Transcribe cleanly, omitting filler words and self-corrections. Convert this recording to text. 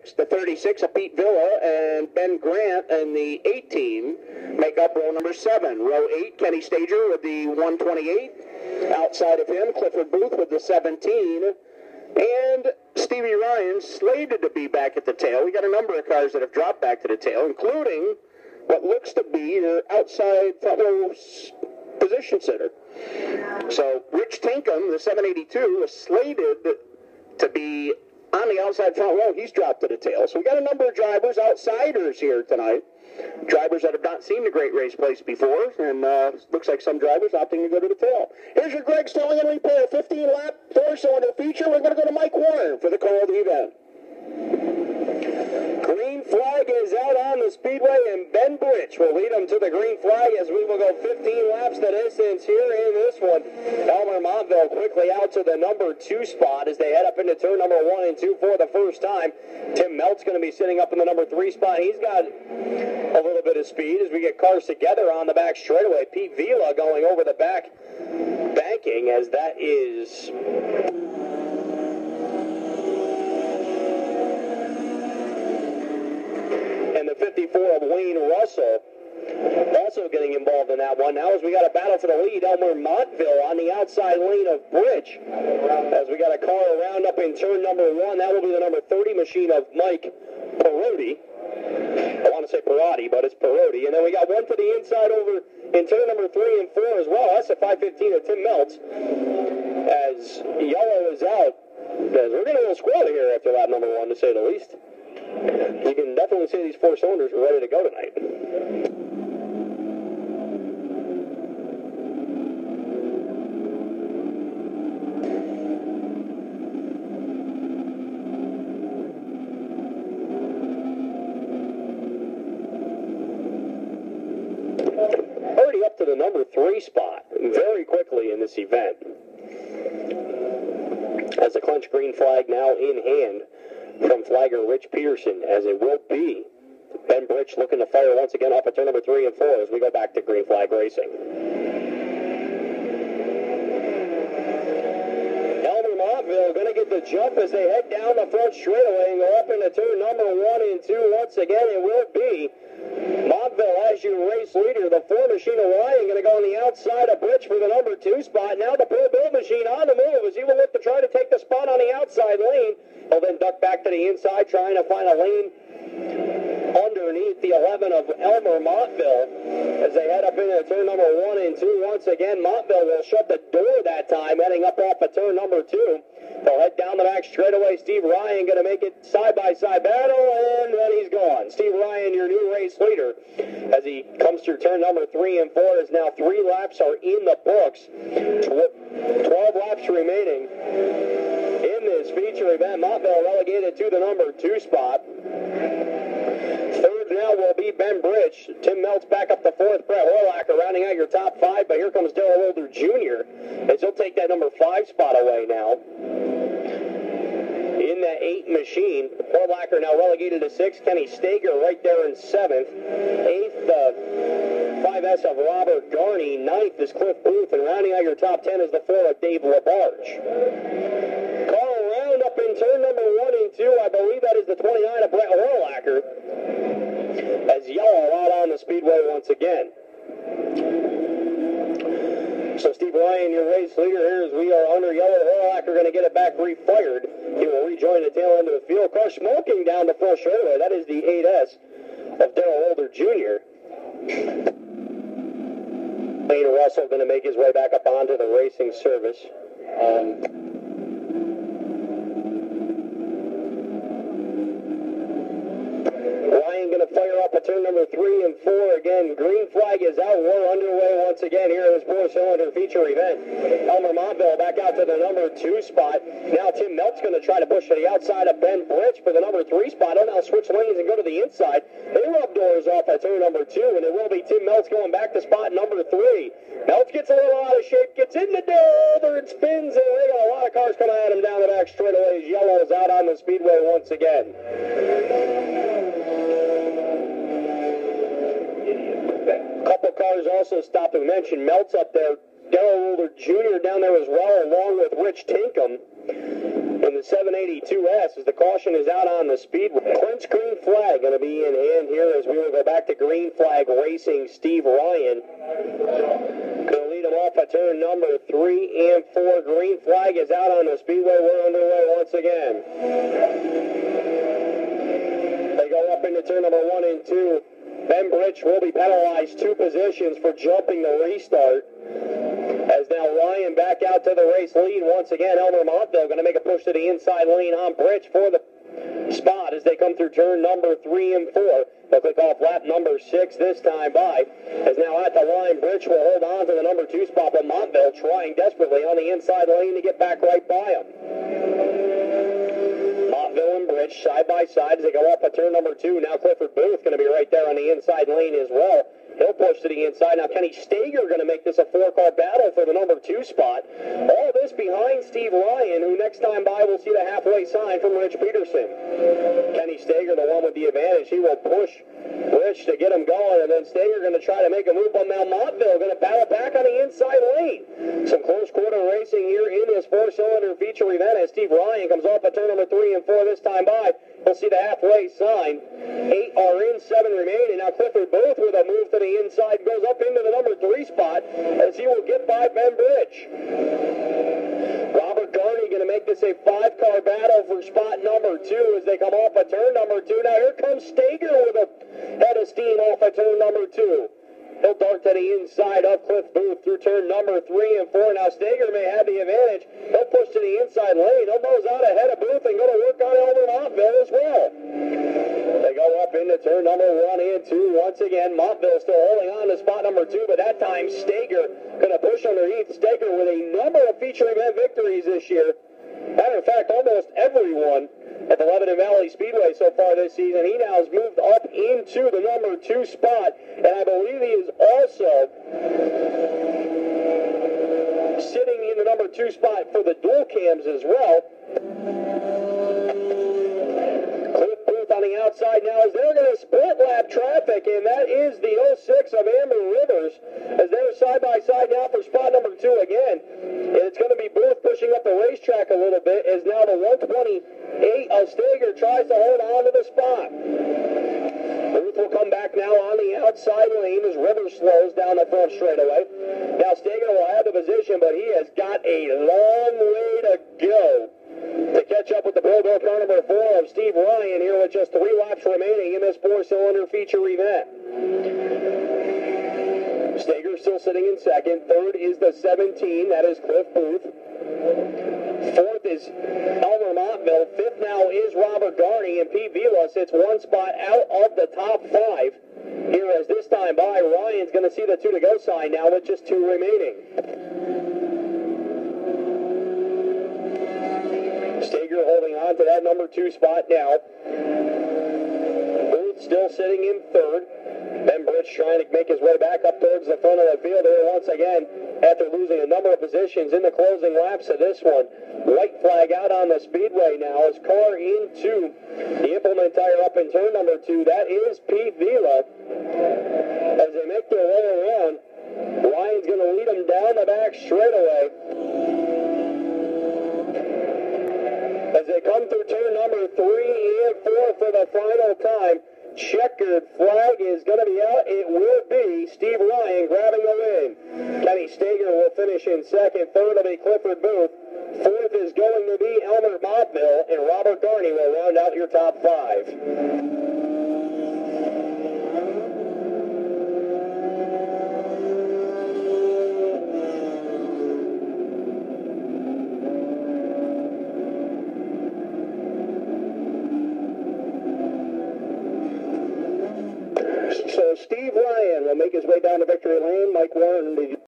36. The 36 of Pete Villa and Ben Grant and the 18 make up row number 7. Row 8, Kenny Stager with the 128. Outside of him, Clifford Booth with the 17. And Stevie Ryan slated to be back at the tail. We got a number of cars that have dropped back to the tail, including what looks to be their outside front row position sitter. So Rich Tinkham, the 782, was slated to be on the outside front row. He's dropped to the tail. So we got a number of drivers, outsiders here tonight. Drivers that have not seen the great race place before, and looks like some drivers opting to go to the tail. Here's your Greg's Towing and Repair 15-lap 4-cylinder feature. We're going to go to Mike Warren for the call of the event. Green flag is out on the speedway, and Ben Bridge will lead them to the green flag as we will go 15 laps the distance here in this one. Elmer Montville quickly out to the number 2 spot as they head up into turn number 1 and 2 for the first time. Tim Melt's going to be sitting up in the number 3 spot. He's got a little bit of speed as we get cars together on the back straightaway. Pete Vila going over the back banking as that is... and the 54 of Wayne Russell also getting involved in that one. Now as we got a battle for the lead, Elmer Montville on the outside lane of Bridge. As we got a car around up in turn number 1, that will be the number 30 machine of Mike Perotti. I want to say Perotti, but it's Perotti. And then we got one to the inside over in turn number 3 and 4 as well. That's a 515 of Tim Meltz. As yellow is out. As we're getting a little squirrely here after lap number 1, to say the least. You can definitely see these 4 cylinders are ready to go tonight. Already up to the number 3 spot very quickly in this event. As the clench green flag now in hand from flagger Rich Peterson, as it will be Ben Bridge looking to fire once again off at turn number 3 and 4 as we go back to green flag racing. Elmer Montville going to get the jump as they head down the front straightaway and go up into turn number 1 and 2 once again. It will be Montville as your race leader. The 4 machine of Ryan going to go on the outside of Bridge for the number 2 spot. Now the Pro Build machine on the move as he will look to try to take the spot on the outside lane. He'll then duck back to the inside, trying to find a lane underneath the 11 of Elmer Montville as they head up into turn number 1 and 2. Once again, Montville will shut the door that time, heading up off of turn number 2. They'll head down the back straightaway. Steve Ryan going to make it side-by-side battle, and then he's gone. Steve Ryan, your new race leader, as he comes through turn number 3 and 4, as now 3 laps are in the books. 12 laps remaining in this feature event. Montville relegated to the number 2 spot. Third now will be Ben Bridge. Tim Meltz back up to 4th. Brett Horlacher rounding out your top 5, but here comes Darrell Older Jr. as he'll take that number 5 spot away now. In that 8 machine, Horlacher now relegated to 6th. Kenny Stager right there in 7th. 8th, 5S of Robert Garney. 9th is Cliff Booth, and rounding out your top 10 is the 4 of Dave LaBarge. Carl Round up in turn number 1 and 2. I believe that is the 29 of Brett Horlacher. As yellow out on the speedway once again. So Steve Ryan, your race leader here, as we are under yellow. Horlacher going to get it back refired. He will rejoin the tail end of the field. Car smoking down the front straightaway. That is the 8S of Darrell Older Jr. Wayne Russell going to make his way back up onto the racing service. Ryan going to fire up at turn number 3 and 4. Again, green flag is out. We're underway once again here in this 4-cylinder feature event. Elmer Montville back out to the number 2 spot. Now Tim Meltz going to try to push to the outside of Ben Bridge for the number 3 spot. He'll now switch lanes and go to the inside. They rub doors off at turn number 2, and it will be Tim Meltz going back to spot number 3. Meltz gets a little out of shape, gets in the door, there it spins, and we got a lot of cars coming at him down the back straightaways. Yellow is out on the speedway once again. Couple cars also stopped to mention. Meltz up there, Darrell Older Jr. down there as well, along with Rich Tinkham. in the 782S as the caution is out on the speedway. Clinch green flag going to be in hand here as we will go back to green flag racing. Steve Ryan going to lead him off at turn number 3 and 4. Green flag is out on the speedway. We're underway once again. They go up into turn number 1 and 2. Ben Britch will be penalized 2 positions for jumping the restart. As now Ryan back out to the race lead once again. Elmer Montville going to make a push to the inside lane on Britch for the spot as they come through turn number 3 and 4. They'll click off lap number 6 this time by. As now at the line, Britch will hold on to the number 2 spot, but Montville trying desperately on the inside lane to get back right by him. Montville and Britch side by side as they go off at turn number 2. Now Clifford Booth going to be right there on the inside lane as well. He'll push to the inside. Now Kenny Stager going to make this a 4-car battle for the number 2 spot. All this behind Steve Ryan, who next time by will see the halfway sign from Rich Peterson. Kenny Stager, the one with the advantage. He will push Rich to get him going, and then Stager going to try to make a move on Mount Montville. Going to battle back on the inside lane. Some close quarter racing here in this 4-cylinder feature event as Steve Ryan comes off at turn number 3 and 4 this time by. We'll see the halfway sign. 8 are in, 7 remaining. Now Clifford Booth with a move to the inside goes up into the number 3 spot as he will get by Ben Britch. Robert Garney going to make this a 5-car battle for spot number 2 as they come off at turn number 2. Now here comes Stager with a head of steam off at turn number 2. He'll dart to the inside of Cliff Booth through turn number 3 and 4. Now Stager may have the advantage. He'll push to the inside lane. He'll nose out ahead of Booth and go to work on Elmer Montville as well. They go up into turn number 1 and 2 once again. Montville still holding on to spot number 2, but that time Stager going to push underneath. Stager with a number of feature event victories this year. Matter of fact, almost everyone at the Lebanon Valley Speedway so far this season. He now has moved up into the number 2 spot, and I believe he is also sitting in the number 2 spot for the dual cams as well. Cliff Booth on the outside now as they're going to split lap traffic, and that is the 06 of Amber Rivers as they're side by side now for spot number 2 again. And it's going to be Booth pushing up the racetrack a little bit as now the 128 of Stager tries to hold on to the spot. Booth will come back now on the outside lane as Rivers slows down the front straightaway. Now Stager will have the position, but he has got a long way to go to catch up with the Pro Bowl car number 4 of Steve Ryan here with just 3 laps remaining in this 4-cylinder feature event. Stager still sitting in second. Third is the 17. That is Cliff Booth. Fourth is Elmer Montville. Fifth now is Robert Garney, and Pete Vila sits 1 spot out of the top 5. Here as this time by, Ryan's going to see the 2 to go sign now with just 2 remaining. Stager holding on to that number 2 spot now. Booth still sitting in third. Ben Britch trying to make his way back up towards the front of the field here once again after losing a number of positions in the closing laps of this one. White flag out on the speedway now as car into the implement tire up in turn number 2. That is Pete Vila. As they make their way around, Ryan's going to lead them down the back straightaway. As they come through turn number 3 and 4 for the final time. Checkered flag is going to be out. It will be Steve Ryan grabbing the win. Kenny Stager will finish in second. Third will be Clifford Booth. Fourth is going to be Elmer Montville, and Robert Garney will round out your top 5. So Steve Ryan will make his way down to victory lane. Mike Warren, the